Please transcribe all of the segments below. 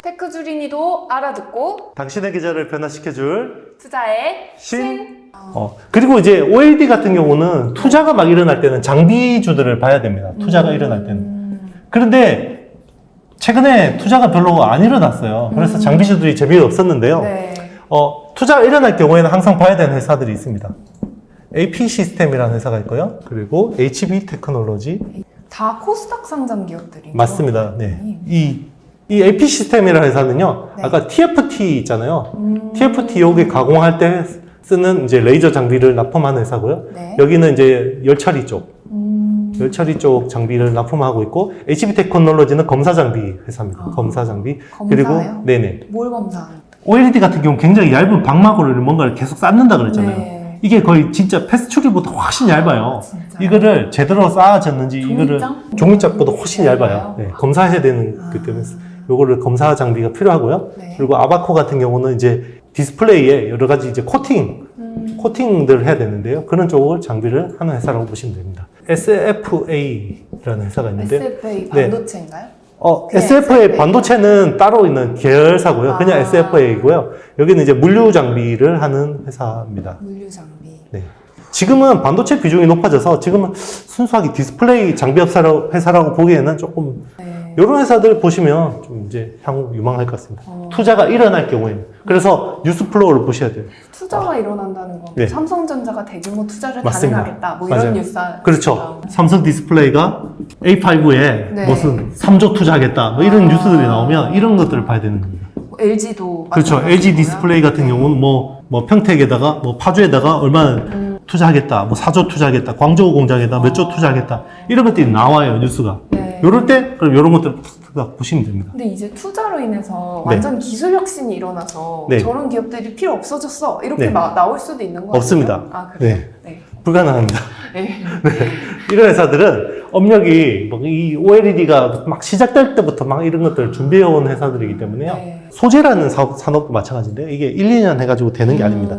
테크주린이도 알아듣고 당신의 계좌를 변화시켜줄 투자의 신. 그리고 이제 OLED 같은 경우는 투자가 막 일어날 때는 장비주들을 봐야 됩니다. 투자가 일어날 때는. 그런데 최근에 투자가 별로 안 일어났어요. 그래서 장비주들이 재미가 없었는데요. 네. 투자가 일어날 경우에는 항상 봐야 되는 회사들이 있습니다. AP 시스템이라는 회사가 있고요. 그리고 HB 테크놀로지. 다 코스닥 상장 기업들이죠. 맞습니다. 네. 이 AP 시스템이라는 회사는요, 네. 아까 TFT 있잖아요. TFT 요게 가공할 때 쓰는 이제 레이저 장비를 납품하는 회사고요. 네. 여기는 이제 열처리 쪽, 열처리 쪽 장비를 납품하고 있고, HB 테크놀로지는 검사 장비 회사입니다. 검사 장비. 검사요? 그리고, 네네. 뭘 검사하는? OLED 같은 경우 굉장히 얇은 방막으로 뭔가를 계속 쌓는다 그랬잖아요. 네. 이게 거의 진짜 패스츄리보다 훨씬 얇아요. 진짜요? 이거를 제대로 쌓아졌는지 이거를 종이장? 종이짝보다 훨씬 얇아요. 얇아요? 네, 검사해야 되는 그 때문에 요거를 검사 장비가 필요하고요. 네. 그리고 아바코 같은 경우는 이제 디스플레이에 여러 가지 이제 코팅들 해야 되는데요. 그런 쪽을 장비를 하는 회사라고 보시면 됩니다. SFA라는 회사가 있는데 SFA 네. 반도체인가요? SFA 반도체는 따로 있는 계열사고요. 그냥 SFA이고요. 여기는 이제 물류 장비를 하는 회사입니다. 물류 장비. 네. 지금은 반도체 비중이 높아져서 지금은 순수하게 디스플레이 장비 회사라고 보기에는 조금 네. 이런 회사들 보시면 좀 이제 향후 유망할 것 같습니다. 투자가 일어날 경우에는. 그래서 뉴스 플로우를 보셔야 돼요. 투자가 일어난다는 건 네. 삼성전자가 대규모 투자를 맞습니다. 단행하겠다. 뭐 이런 맞아요. 뉴스. 그렇죠. 삼성 디스플레이가 A5에 네. 무슨 3조 투자하겠다. 뭐 이런 뉴스들이 나오면 이런 것들을 봐야 되는 겁니다. LG도 그렇죠. LG 디스플레이 같은 경우는 뭐 평택에다가 뭐 파주에다가 얼마나 투자하겠다. 뭐 4조 투자하겠다. 광저우 공장에다 몇 조 투자하겠다. 이런 것들이 나와요. 뉴스가. 네. 요럴 때 그럼 이런 것들을 딱 보시면 됩니다. 근데 이제 투자로 인해서 네. 완전 기술 혁신이 일어나서 네. 저런 기업들이 필요 없어졌어. 이렇게 네. 나올 수도 있는 거예요. 없습니다. 아, 그래요? 네. 네. 불가능합니다. 네. 이런 회사들은 업력이 뭐 이 OLED가 막 시작될 때부터 막 이런 것들을 준비해온 회사들이기 때문에요. 네. 소재라는 산업도 마찬가지인데요. 이게 1, 2년 해가지고 되는 게 아닙니다.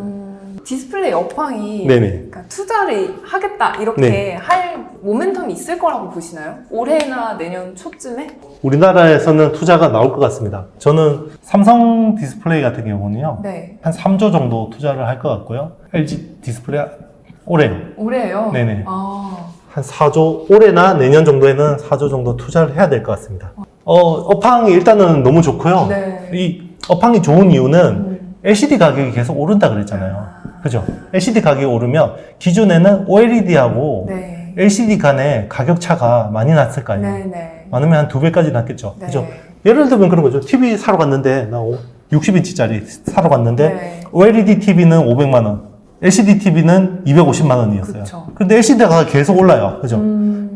디스플레이 업황이 네네. 그러니까 투자를 하겠다 이렇게 네. 할 모멘텀이 있을 거라고 보시나요? 올해나 내년 초쯤에? 우리나라에서는 투자가 나올 것 같습니다. 저는 삼성 디스플레이 같은 경우는요. 네. 한 3조 정도 투자를 할 것 같고요. LG 디스플레이 올해요. 올해요? 네네. 아, 한 4조, 올해나 내년 정도에는 4조 정도 투자를 해야 될 것 같습니다. 업황이 일단은 너무 좋고요. 네. 이 업황이 좋은 이유는 LCD 가격이 계속 오른다 그랬잖아요. 그죠? LCD 가격이 오르면 기존에는 OLED하고 네. LCD 간의 가격 차가 많이 났을 거 아니에요. 네네. 많으면 한 2배까지 났겠죠. 네. 그죠? 예를 들면 그런 거죠. TV 사러 갔는데, 나 60인치짜리 사러 갔는데, 네. OLED TV는 500만원, LCD TV는 250만원이었어요. 그쵸. 근데 LCD가 계속 올라요. 그죠?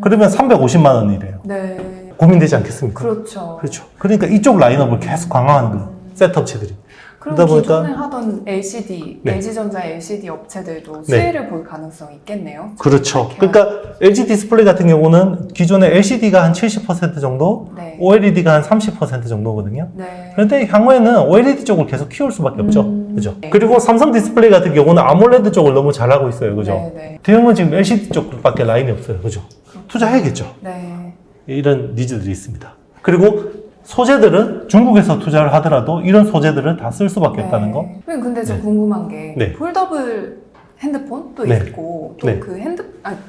그러면 350만원이래요. 네. 고민되지 않겠습니까? 그렇죠. 그렇죠. 그러니까 이쪽 라인업을 계속 강화하는 거예요. 셋업체들이. 그럼 그러다 보니까- 기존에 하던 LCD, 네. LG전자 LCD 업체들도 네. 수혜를 볼 가능성이 있겠네요. 그렇죠. 이렇게 그러니까 LG 디스플레이 같은 경우는 기존에 LCD가 한 70% 정도, 네. OLED가 한 30% 정도거든요. 네. 그런데 향후에는 OLED 쪽을 계속 키울 수밖에 없죠. 그죠? 네. 그리고 삼성 디스플레이 같은 경우는 아몰레드 쪽을 너무 잘하고 있어요. 그죠? 네. 대형은 지금 LCD 쪽밖에 라인이 없어요. 그죠? 투자해야겠죠. 네. 이런 니즈들이 있습니다. 그리고 소재들은 중국에서 투자를 하더라도 이런 소재들은 다 쓸 수밖에 없다는 거. 선생님, 근데 저 네. 궁금한 게 네. 폴더블 핸드폰도 네. 있고 또 네. 그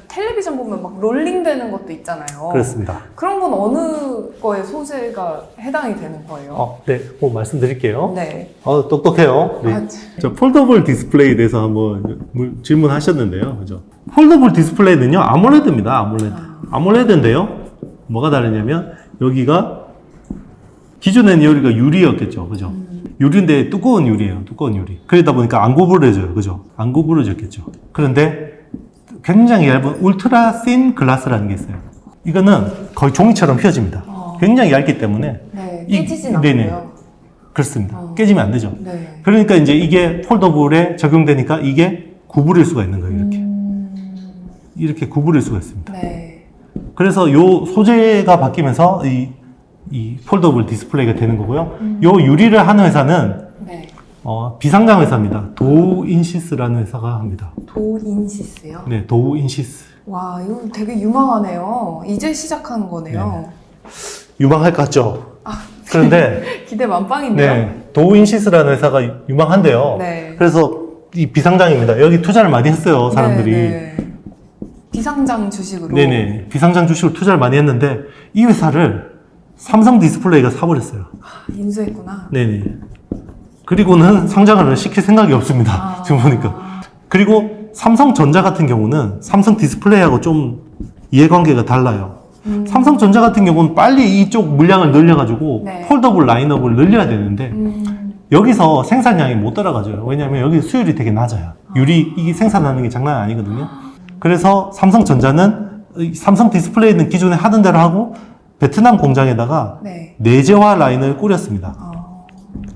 텔레비전 보면 막 롤링 되는 것도 있잖아요. 그렇습니다. 그런 건 어느 거에 소재가 해당이 되는 거예요? 네, 뭐 말씀드릴게요. 네. 똑똑해요. 네. 아, 저 폴더블 디스플레이에 대해서 한번 질문하셨는데요. 그죠? 폴더블 디스플레이는요, 아몰레드입니다. 아몰레드인데요. 뭐가 다르냐면, 여기가, 기존에는 여기가 유리였겠죠. 그죠? 유리인데 두꺼운 유리예요. 두꺼운 유리. 그러다 보니까 안 구부러져요. 그죠? 안 구부러졌겠죠. 그런데 굉장히 얇은 울트라 씬 글라스라는 게 있어요. 이거는 거의 종이처럼 휘어집니다. 굉장히 얇기 때문에. 네. 이- 깨지진 않고요. 네네. 그렇습니다. 깨지면 안 되죠. 네. 그러니까 이제 이게 폴더블에 적용되니까 이게 구부릴 수가 있는 거예요. 이렇게. 이렇게 구부릴 수가 있습니다. 네. 그래서 요 소재가 바뀌면서 이 폴더블 디스플레이가 되는 거고요. 요 유리를 하는 회사는 네. 비상장 회사입니다. 도우인시스라는 회사가 합니다. 도인시스요? 네, 도우인시스. 와, 이거 되게 유망하네요. 이제 시작하는 거네요. 유망할 것 같죠? 아, 그런데 기대 만빵인데요. 네, 도우인시스라는 회사가 유망한데요. 네. 그래서 이 비상장입니다. 여기 투자를 많이 했어요, 사람들이. 네. 비상장 주식으로. 네네. 비상장 주식을 투자를 많이 했는데 이 회사를 삼성 디스플레이가 사버렸어요. 인수했구나. 네네. 그리고는 상장을 시킬 생각이 없습니다. 아. 지금 보니까. 그리고 삼성전자 같은 경우는 삼성 디스플레이하고 좀 이해관계가 달라요. 삼성전자 같은 경우는 빨리 이쪽 물량을 늘려가지고 네. 폴더블 라인업을 늘려야 되는데 여기서 생산량이 못 따라가죠. 왜냐하면 여기 수율이 되게 낮아요. 유리 이게 생산하는 게 장난 아니거든요. 그래서 삼성전자는 이 삼성 디스플레이는 기존에 하던 대로 하고 베트남 공장에다가 네. 내재화 라인을 꾸렸습니다.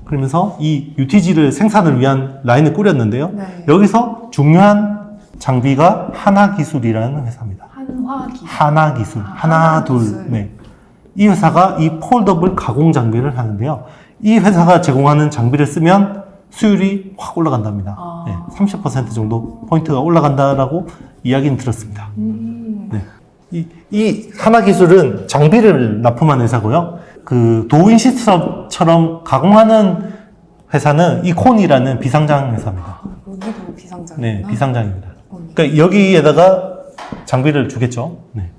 그러면서 이 UTG를 생산을 위한 라인을 꾸렸는데요. 네. 여기서 중요한 장비가 하나기술이라는 회사입니다. 한화기. 하나기술. 하나, 하나기술. 둘, 네. 이 회사가 이 폴더블 가공 장비를 하는데요. 이 회사가 제공하는 장비를 쓰면 수율이 확 올라간답니다. 아. 네, 30% 정도 포인트가 올라간다라고 이야기는 들었습니다. 네. 이 하나기술은 장비를 납품하는 회사고요. 그 도우인시스처럼 가공하는 회사는 이콘이라는 비상장 회사입니다. 여기도 비상장. 네, 비상장입니다. 그러니까 여기에다가 장비를 주겠죠. 네.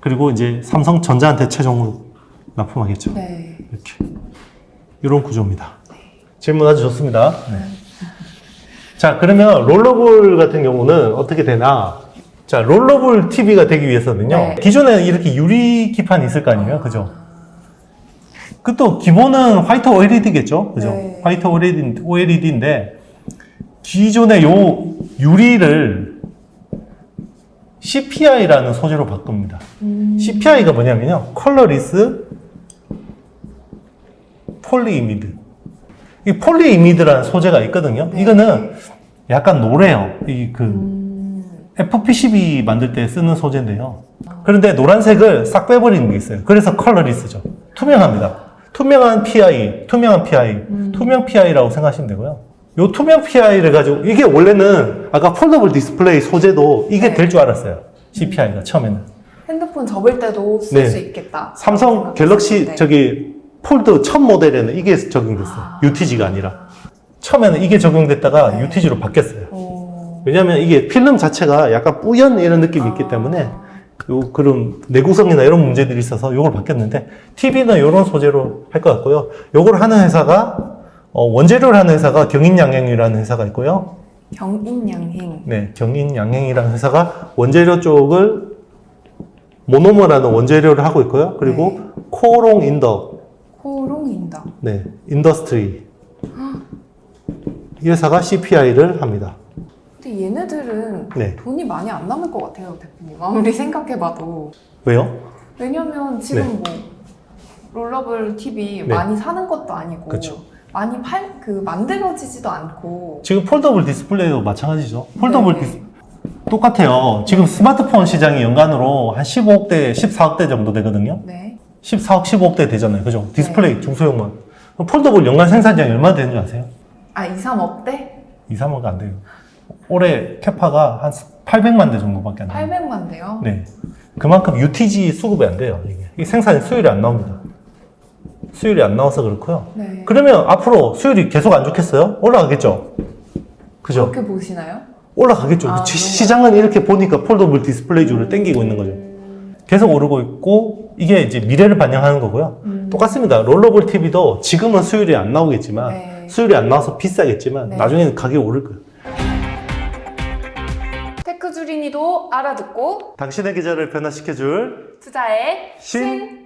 그리고 이제 삼성전자한테 최종으로 납품하겠죠. 네. 이렇게. 이런 구조입니다. 질문 아주 좋습니다. 네. 자, 그러면 롤러볼 같은 경우는 어떻게 되나? 자, 롤러볼 TV가 되기 위해서는요. 네. 기존에는 이렇게 유리 기판이 있을 거 아니에요? 그죠? 그 또 기본은 화이트 OLED겠죠? 그죠? 네. 화이트 OLED인데 기존의 요 유리를 CPI라는 소재로 바꿉니다. CPI가 뭐냐면요. 컬러리스 폴리이미드. 이 폴리이미드라는 소재가 있거든요. 네. 이거는 약간 노래요. FPCB 만들 때 쓰는 소재인데요. 그런데 노란색을 싹 빼버리는 게 있어요. 그래서 컬러리스죠. 투명합니다. 투명한 PI, 투명한 PI, 투명 PI라고 생각하시면 되고요. 요 투명 PI를 가지고, 이게 원래는 아까 폴더블 디스플레이 소재도 이게 네. 될 줄 알았어요. CPI가 처음에는. 핸드폰 접을 때도 쓸 네. 수 있겠다. 삼성 갤럭시 네. 저기 폴드 첫 모델에는 이게 적용됐어요. UTG가 아니라. 처음에는 이게 적용됐다가 네. UTG로 바뀌었어요. 오. 왜냐하면 이게 필름 자체가 약간 뿌연 이런 느낌이 있기 때문에 요 그런 내구성이나 이런 문제들이 있어서 요걸 바뀌었는데 TV는 이런 소재로 할 것 같고요. 요걸 하는 회사가 원재료를 하는 회사가 경인양행이라는 회사가 있고요. 경인양행. 네, 경인양행이라는 회사가 원재료 쪽을 모노머라는 원재료를 하고 있고요. 그리고 코롱인더, 코롱인다. 네, 인더스트리 이 회사가 CPI를 합니다. 근데 얘네들은 네. 돈이 많이 안 남을 것 같아요, 대표님. 아무리 생각해봐도. 왜요? 왜냐면 지금 네. 뭐 롤러블 TV 네. 많이 사는 것도 아니고 그쵸. 많이 만들어지지도 않고. 지금 폴더블 디스플레이도 마찬가지죠. 폴더블 네. 똑같아요. 지금 스마트폰 시장이 연간으로 한 15억대, 14억대 정도 되거든요. 네. 14억, 15억대 되잖아요. 그죠? 디스플레이 중소형만. 그럼 폴더블 연간 생산량이 얼마나 되는 줄 아세요? 아, 2, 3억대? 2, 3억 안 돼요. 올해 캐파가 한 800만 대 정도밖에 안 돼요. 800만 대요? 네. 그만큼 UTG 수급이 안 돼요. 이게 생산 수율이 안 나옵니다. 수율이 안 나와서 그렇고요. 네. 그러면 앞으로 수율이 계속 안 좋겠어요? 올라가겠죠? 그죠? 그렇게 보시나요? 올라가겠죠. 아, 시장은 이렇게 보니까 폴더블 디스플레이주를 땡기고 있는 거죠. 계속 오르고 있고 이게 이제 미래를 반영하는 거고요. 똑같습니다. 롤러볼 TV도 지금은 수율이 안 나오겠지만 네. 수율이 안 나와서 비싸겠지만 네. 나중에는 가격이 오를 거예요. 테크주린이도 알아듣고 당신의 계좌를 변화시켜줄 투자의 신